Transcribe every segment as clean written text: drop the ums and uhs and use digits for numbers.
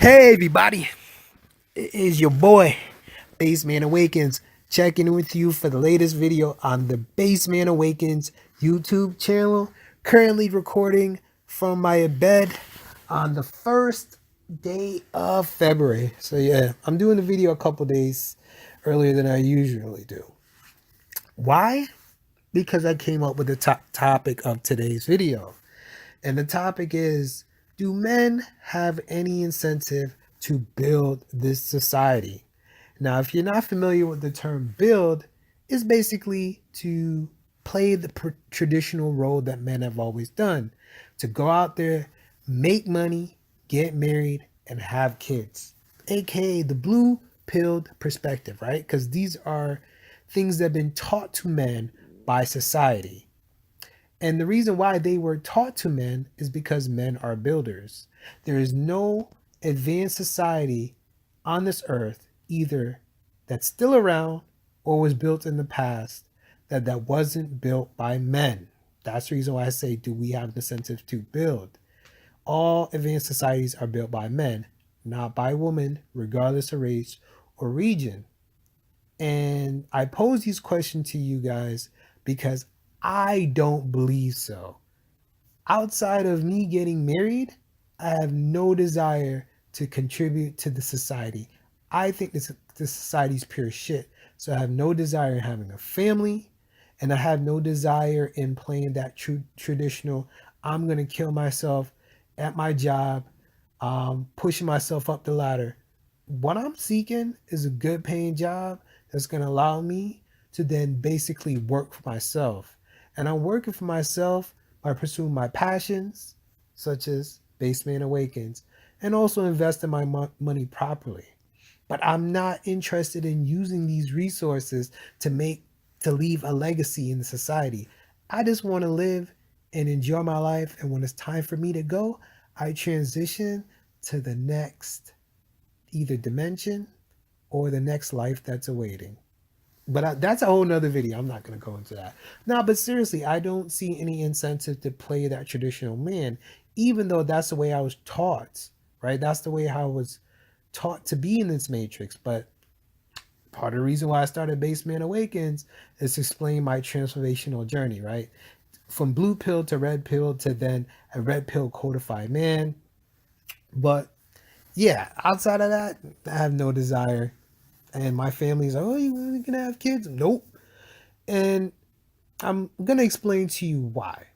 Hey everybody, it is your boy, Baseman Awakens, checking in with you for the latest video on the Baseman Awakens YouTube channel. Currently recording from my bed on the first day of February. So yeah, I'm doing the video a couple days earlier than I usually do. Why? Because I came up with the topic of today's video. And the topic is, do men have any incentive to build this society? Now, if you're not familiar with the term build, it's basically to play the traditional role that men have always done, to go out there, make money, get married, and have kids, aka the blue pilled perspective, right? Because these are things that have been taught to men by society. And the reason why they were taught to men is because men are builders. There is no advanced society on this earth, either that's still around or was built in the past, that wasn't built by men. That's the reason why I say, do we have an incentive to build? All advanced societies are built by men, not by women, regardless of race or region. And I pose these questions to you guys because I don't believe so. Outside of me getting married, I have no desire to contribute to the society. I think this society is pure shit. So I have no desire in having a family, and I have no desire in playing that traditional, I'm going to kill myself at my job, pushing myself up the ladder. What I'm seeking is a good paying job that's going to allow me to then basically work for myself. And I'm working for myself by pursuing my passions, such as Baseman Awakens, and also investing my money properly. But I'm not interested in using these resources to leave a legacy in the society. I just want to live and enjoy my life, and when it's time for me to go, I transition to the next either dimension or the next life that's awaiting. But that's a whole nother video. I'm not going to go into that. No, but seriously, I don't see any incentive to play that traditional man, even though that's the way I was taught, right? That's the way I was taught to be in this matrix. But part of the reason why I started Baseman Awakens is to explain my transformational journey, right? From blue pill to red pill to then a red pill codified man. But yeah, outside of that, I have no desire. And my family's like, oh, you gonna have kids? Nope. And I'm gonna explain to you why.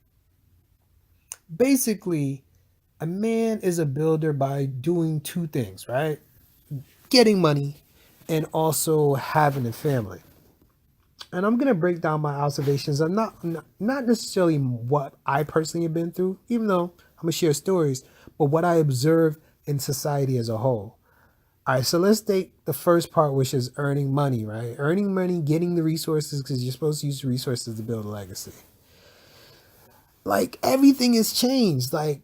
Basically, a man is a builder by doing two things, right? Getting money and also having a family. And I'm gonna break down my observations. I'm not necessarily what I personally have been through, even though I'm gonna share stories, but what I observe in society as a whole. All right, so let's take the first part, which is earning money, right? Earning money, getting the resources, because you're supposed to use the resources to build a legacy. Like, everything has changed. Like,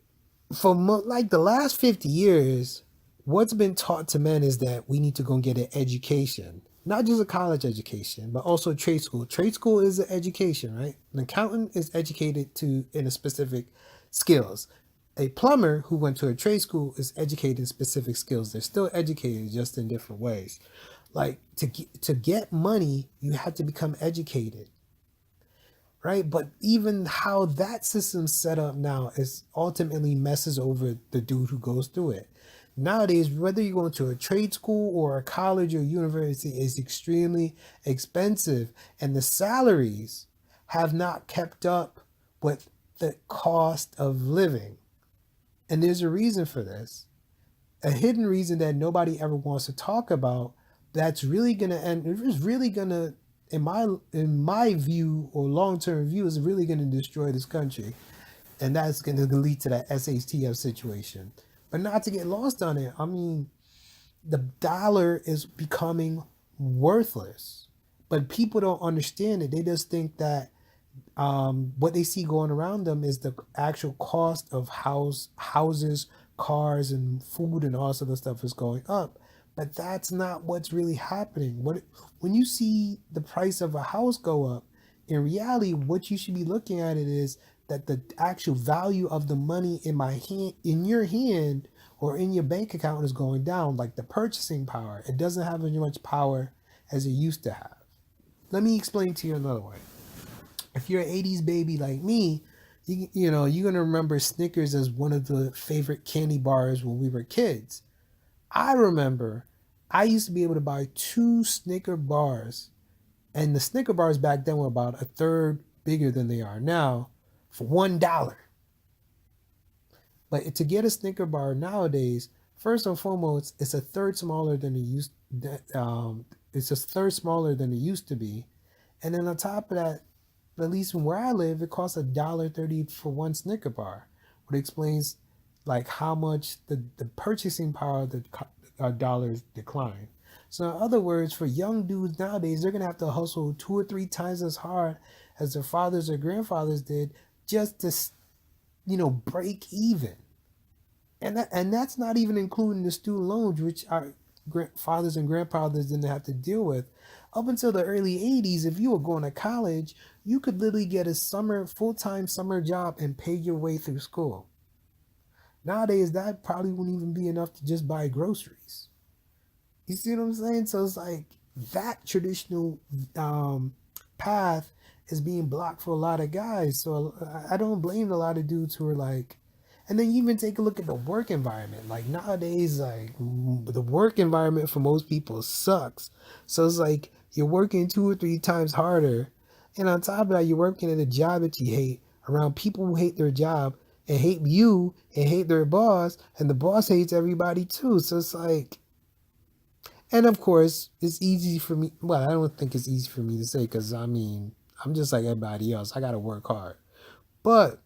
for like the last 50 years, what's been taught to men is that we need to go and get an education. Not just a college education, but also trade school. Trade school is an education, right? An accountant is educated in a specific skills. A plumber who went to a trade school is educated in specific skills. They're still educated, just in different ways. Like, to get money, you have to become educated, right? But even how that system's set up now is ultimately messes over the dude who goes through it. Nowadays, whether you're going to a trade school or a college or university, is extremely expensive, and the salaries have not kept up with the cost of living. And there's a reason for this, a hidden reason that nobody ever wants to talk about. That's really gonna end. It's really gonna, in my view or long term view, is really gonna destroy this country, and that's gonna lead to that SHTF situation. But not to get lost on it. I mean, the dollar is becoming worthless, but people don't understand it. They just think that what they see going around them is the actual cost of houses, cars, and food and all this other stuff is going up. But that's not what's really happening. When you see the price of a house go up, in reality, what you should be looking at it is that the actual value of the money in my hand, in your hand, or in your bank account is going down, like the purchasing power. It doesn't have as much power as it used to have. Let me explain to you another way. If you're an 80s baby like me, you're going to remember Snickers as one of the favorite candy bars when we were kids. I remember I used to be able to buy two Snicker bars, and the Snicker bars back then were about a third bigger than they are now, for $1. But to get a Snicker bar nowadays, first and foremost, it's a third smaller than it used. It's a third smaller than it used to be, and then on top of that, at least where I live, it costs $1.30 for one Snicker bar, which explains like how much the purchasing power of the dollars decline. So in other words, for young dudes nowadays, they're gonna have to hustle two or three times as hard as their fathers or grandfathers did just to break even. And that's not even including the student loans, which our fathers and grandfathers didn't have to deal with. Up until the early 80s, if you were going to college, you could literally get a full-time summer job and pay your way through school. Nowadays, that probably wouldn't even be enough to just buy groceries. You see what I'm saying? So it's like that traditional path is being blocked for a lot of guys. So I don't blame a lot of dudes who are like, and then you even take a look at the work environment. Like nowadays, like the work environment for most people sucks. So it's like you're working two or three times harder. And on top of that, you're working at a job that you hate around people who hate their job and hate you and hate their boss. And the boss hates everybody too. So it's like, and of course, it's easy for me. Well, I don't think it's easy for me to say because I mean, I'm just like everybody else. I got to work hard. But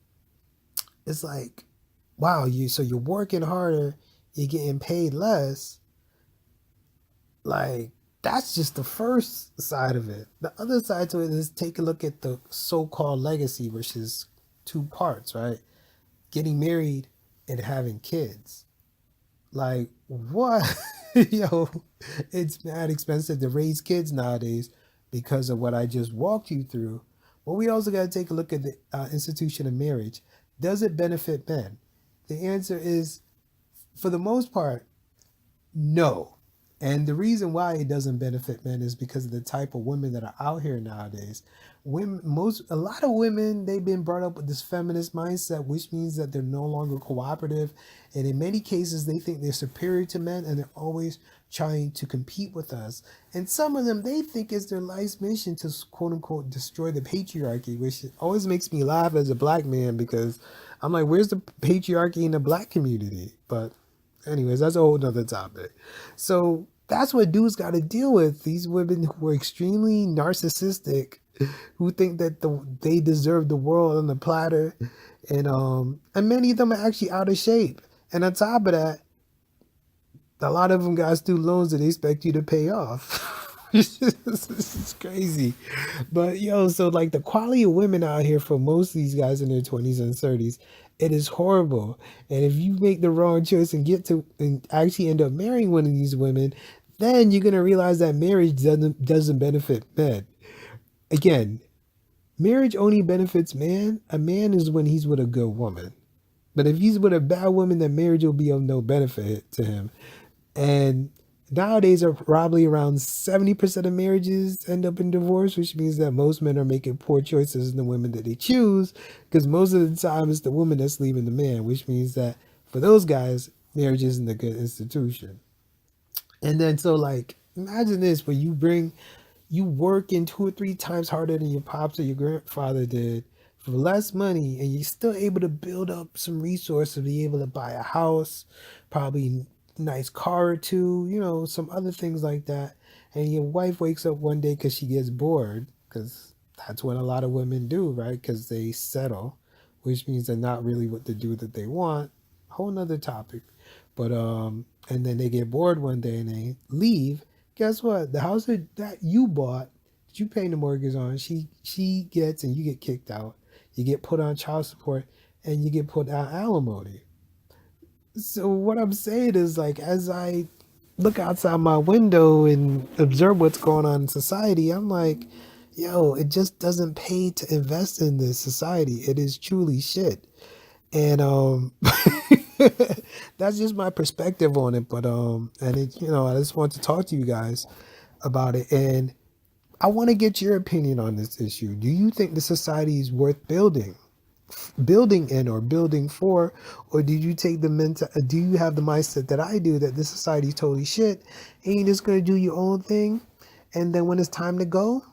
it's like, wow, you're working harder, you're getting paid less. Like that's just the first side of it. The other side to it is take a look at the so-called legacy, which is two parts, right? Getting married and having kids. Like what? Yo, it's mad expensive to raise kids nowadays because of what I just walked you through. But we also got to take a look at the institution of marriage. Does it benefit men? The answer is, for the most part, no. And the reason why it doesn't benefit men is because of the type of women that are out here nowadays. A lot of women, they've been brought up with this feminist mindset, which means that they're no longer cooperative. And in many cases, they think they're superior to men and they're always trying to compete with us. And some of them, they think it's their life's mission to quote unquote destroy the patriarchy, which always makes me laugh as a black man because I'm like, where's the patriarchy in the black community? But anyways, that's a whole nother topic. So that's what dudes got to deal with. These women who are extremely narcissistic, who think that they deserve the world on the platter, and many of them are actually out of shape. And on top of that, a lot of them got student loans that they expect you to pay off. This is crazy. But yo, so like the quality of women out here for most of these guys in their 20s and 30s, it is horrible. And if you make the wrong choice and get to and actually end up marrying one of these women, then you're gonna realize that marriage doesn't benefit men. Again, marriage only benefits man. A man is when he's with a good woman. But if he's with a bad woman, then marriage will be of no benefit to him. And nowadays are probably around 70% of marriages end up in divorce, which means that most men are making poor choices in the women that they choose, because most of the time it's the woman that's leaving the man, which means that for those guys, marriage isn't a good institution. And then so like imagine this where you work in two or three times harder than your pops or your grandfather did for less money, and you're still able to build up some resources to be able to buy a house, probably nice car or two, some other things like that. And your wife wakes up one day because she gets bored, because that's what a lot of women do, right? Because they settle, which means they're not really what to do that they want. Whole nother topic. But and then they get bored one day and they leave. Guess what? The house that you bought, that you paying the mortgage on, she gets, and you get kicked out. You get put on child support and you get put on alimony. So what I'm saying is, like, as I look outside my window and observe what's going on in society, I'm like, yo, it just doesn't pay to invest in this society. It is truly shit. And That's just my perspective on it. But and it, I just want to talk to you guys about it, and I want to get your opinion on this issue. Do you think the society is worth building in or building for, or did you take the do you have the mindset that I do, that this society is totally shit and you're just going to do your own thing, and then when it's time to go,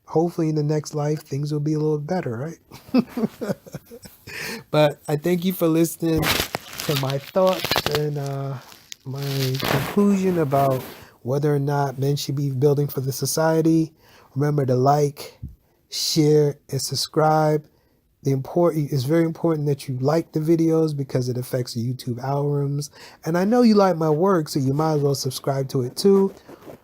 hopefully in the next life things will be a little better, right? But I thank you for listening to my thoughts and my conclusion about whether or not men should be building for the society. Remember to like, share, and subscribe. It's very important that you like the videos because it affects the YouTube algorithms. And I know you like my work, so you might as well subscribe to it too.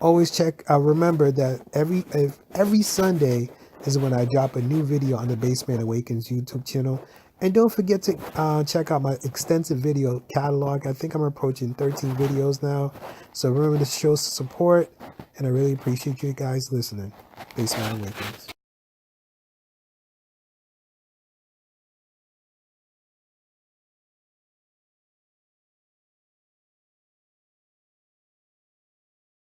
Always check. Remember that every Sunday is when I drop a new video on the Baseman Awakens YouTube channel. And don't forget to check out my extensive video catalog. I think I'm approaching 13 videos now. So remember to show support. And I really appreciate you guys listening. Baseman Awakens.